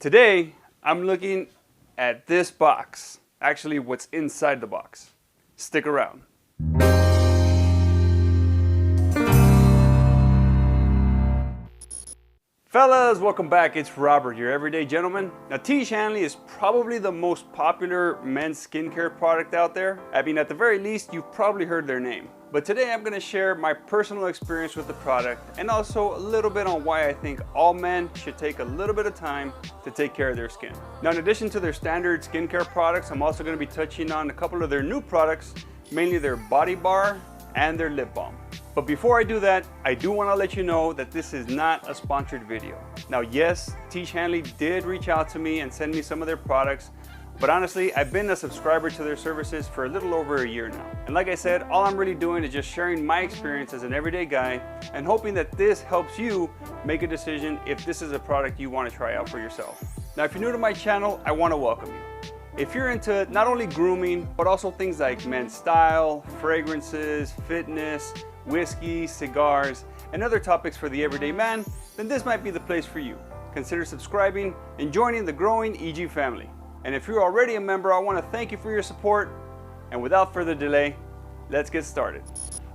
Today, I'm looking at this box. Actually, what's inside the box. Stick around. Fellas, welcome back. It's Robert, your everyday gentleman. Now, Tiege Hanley is probably the most popular men's skincare product out there. I mean, at the very least, you've probably heard their name. But today I'm going to share my personal experience with the product and also a little bit on why I think all men should take a little bit of time to take care of their skin. Now, in addition to their standard skincare products, I'm also going to be touching on a couple of their new products, mainly their body bar and their lip balm. But before I do that, I do want to let you know that this is not a sponsored video. Now, yes, Tiege Hanley did reach out to me and send me some of their products, but honestly, I've been a subscriber to their services for a little over a year now. And like I said, all I'm really doing is just sharing my experience as an everyday guy and hoping that this helps you make a decision if this is a product you want to try out for yourself. Now, if you're new to my channel, I want to welcome you. If you're into not only grooming, but also things like men's style, fragrances, fitness, whiskey, cigars, and other topics for the everyday man, then this might be the place for you. Consider subscribing and joining the growing EG family. And if you're already a member, I want to thank you for your support. And without further delay, let's get started.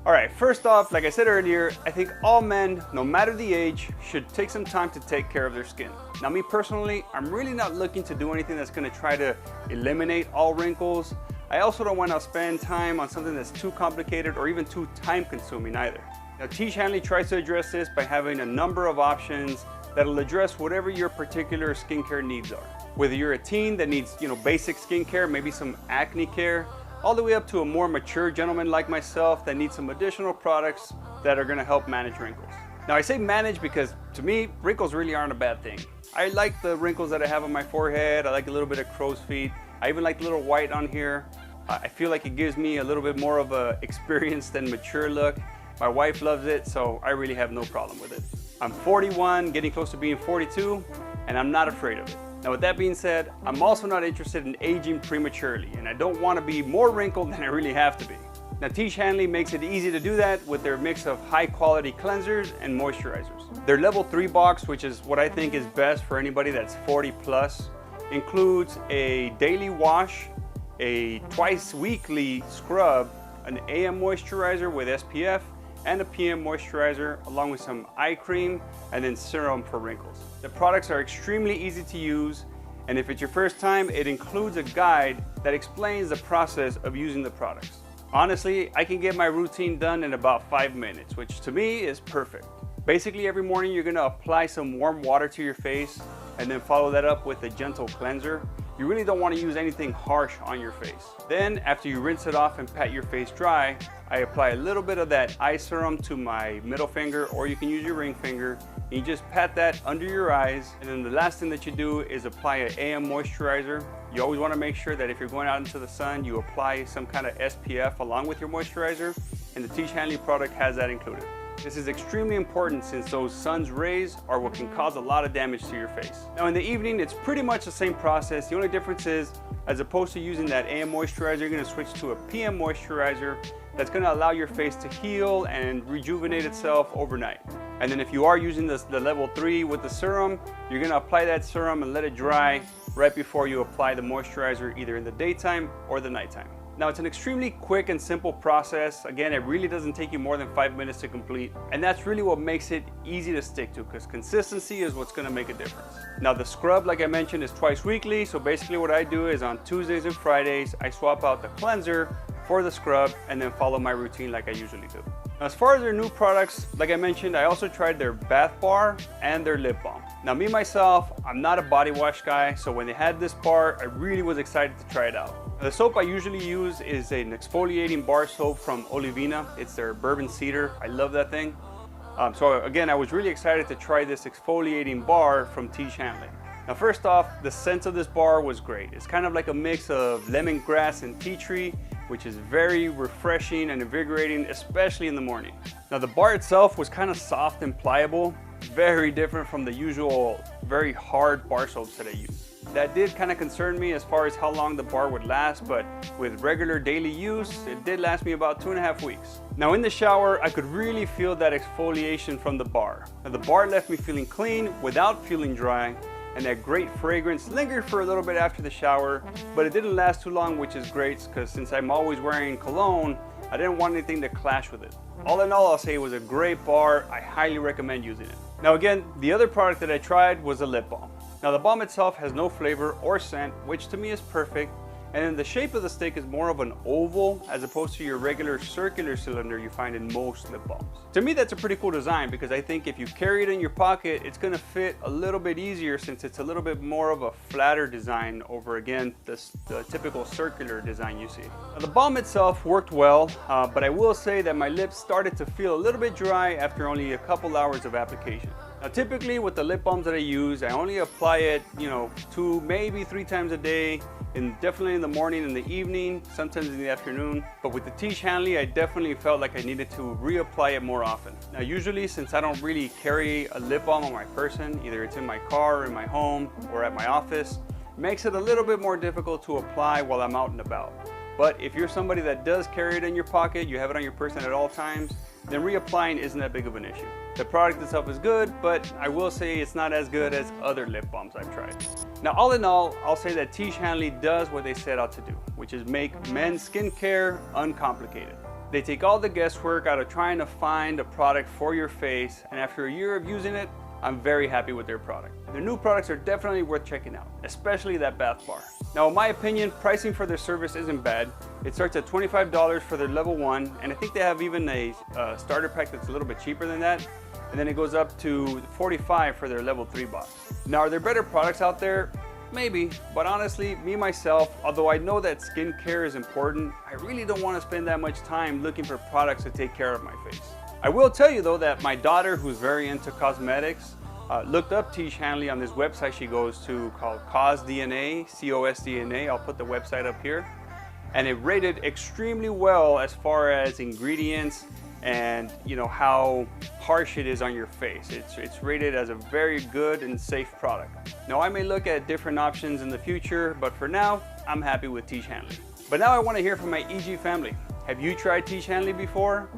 All right, first off, like I said earlier, I think all men, no matter the age, should take some time to take care of their skin. Now, me personally, I'm really not looking to do anything that's going to try to eliminate all wrinkles. I also don't want to spend time on something that's too complicated or even too time-consuming either. Now, Tiege Hanley tries to address this by having a number of options that'll address whatever your particular skincare needs are. Whether you're a teen that needs, basic skincare, maybe some acne care, all the way up to a more mature gentleman like myself that needs some additional products that are going to help manage wrinkles. Now, I say manage because to me, wrinkles really aren't a bad thing. I like the wrinkles that I have on my forehead. I like a little bit of crow's feet. I even like the little white on here. I feel like it gives me a little bit more of a experienced and mature look. My wife loves it, so I really have no problem with it. I'm 41, getting close to being 42, and I'm not afraid of it. Now, with that being said, I'm also not interested in aging prematurely, and I don't want to be more wrinkled than I really have to be. Now, Tiege Hanley makes it easy to do that with their mix of high-quality cleansers and moisturizers. Their level 3 box, which is what I think is best for anybody that's 40 plus, includes a daily wash, a twice weekly scrub, an AM moisturizer with SPF, and a PM moisturizer, along with some eye cream and then serum for wrinkles. The products are extremely easy to use, and if it's your first time, it includes a guide that explains the process of using the products. Honestly, I can get my routine done in about 5 minutes, which to me is perfect. Basically, every morning you're gonna apply some warm water to your face and then follow that up with a gentle cleanser. You really don't want to use anything harsh on your face. Then, after you rinse it off and pat your face dry, I apply a little bit of that eye serum to my middle finger, or you can use your ring finger, and you just pat that under your eyes. And then the last thing that you do is apply an AM moisturizer. You always want to make sure that if you're going out into the sun, you apply some kind of SPF along with your moisturizer, and the Tiege Hanley product has that included. This is extremely important since those sun's rays are what can cause a lot of damage to your face. Now, in the evening, it's pretty much the same process. The only difference is, as opposed to using that AM moisturizer, you're gonna switch to a PM moisturizer that's gonna allow your face to heal and rejuvenate itself overnight. And then if you are using the level 3 with the serum, you're gonna apply that serum and let it dry right before you apply the moisturizer, either in the daytime or the nighttime. Now, it's an extremely quick and simple process. Again, it really doesn't take you more than 5 minutes to complete. And that's really what makes it easy to stick to, because consistency is what's gonna make a difference. Now, the scrub, like I mentioned, is twice weekly. So basically what I do is on Tuesdays and Fridays, I swap out the cleanser for the scrub and then follow my routine like I usually do. Now, as far as their new products, like I mentioned, I also tried their bath bar and their lip balm. Now, me myself, I'm not a body wash guy, so when they had this bar, I really was excited to try it out. The soap I usually use is an exfoliating bar soap from Olivina. It's their bourbon cedar. I love that thing. So again, I was really excited to try this exfoliating bar from Tiege Hanley. Now, first off, the scent of this bar was great. It's kind of like a mix of lemongrass and tea tree, which is very refreshing and invigorating, especially in the morning. Now, the bar itself was kind of soft and pliable, very different from the usual very hard bar soaps that I use. That did kind of concern me as far as how long the bar would last, but with regular daily use, it did last me about 2.5 weeks. Now, in the shower, I could really feel that exfoliation from the bar. Now, the bar left me feeling clean without feeling dry, and that great fragrance lingered for a little bit after the shower, but it didn't last too long, which is great because since I'm always wearing cologne, I didn't want anything to clash with it. All in all, I'll say it was a great bar. I highly recommend using it. Now again, the other product that I tried was a lip balm. Now the balm itself has no flavor or scent, which to me is perfect. And then the shape of the stick is more of an oval as opposed to your regular circular cylinder you find in most lip balms. To me, that's a pretty cool design because I think if you carry it in your pocket, it's gonna fit a little bit easier since it's a little bit more of a flatter design over, again, the typical circular design you see. Now, the balm itself worked well, but I will say that my lips started to feel a little bit dry after only a couple hours of application. Now typically with the lip balms that I use, I only apply it, 2, maybe 3 times a day, and definitely in the morning and the evening, sometimes in the afternoon. But with the Tiege Hanley, I definitely felt like I needed to reapply it more often. Now usually, since I don't really carry a lip balm on my person, either it's in my car, or in my home, or at my office, it makes it a little bit more difficult to apply while I'm out and about. But if you're somebody that does carry it in your pocket, you have it on your person at all times, then reapplying isn't that big of an issue. The product itself is good, but I will say it's not as good as other lip balms I've tried. Now, all in all, I'll say that Tiege Hanley does what they set out to do, which is make men's skincare uncomplicated. They take all the guesswork out of trying to find a product for your face, and after a year of using it, I'm very happy with their product. Their new products are definitely worth checking out, especially that bath bar. Now, in my opinion, pricing for their service isn't bad. It starts at $25 for their level 1, and I think they have even a starter pack that's a little bit cheaper than that. And then it goes up to $45 for their level 3 box. Now, are there better products out there? Maybe, but honestly, me myself, although I know that skincare is important, I really don't want to spend that much time looking for products to take care of my face. I will tell you though that my daughter, who's very into cosmetics, looked up Tiege Hanley on this website she goes to called CosDNA, C-O-S-D-N-A. I'll put the website up here. And it rated extremely well as far as ingredients and how harsh it is on your face. It's rated as a very good and safe product. Now I may look at different options in the future, but for now, I'm happy with Tiege Hanley. But now I want to hear from my EG family. Have you tried Tiege Hanley before?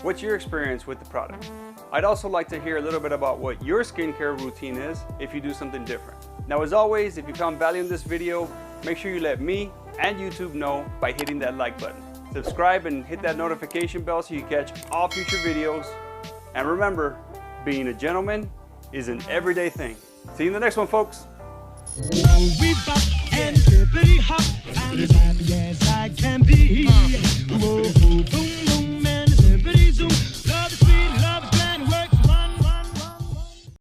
What's your experience with the product? I'd also like to hear a little bit about what your skincare routine is if you do something different. Now as always, if you found value in this video, make sure you let me and YouTube know by hitting that like button. Subscribe and hit that notification bell so you catch all future videos. And remember, being a gentleman is an everyday thing. See you in the next one, folks. We bop and hippity hop, I'm as happy as I can be. Whoa, boom, boom, and hippity zoom.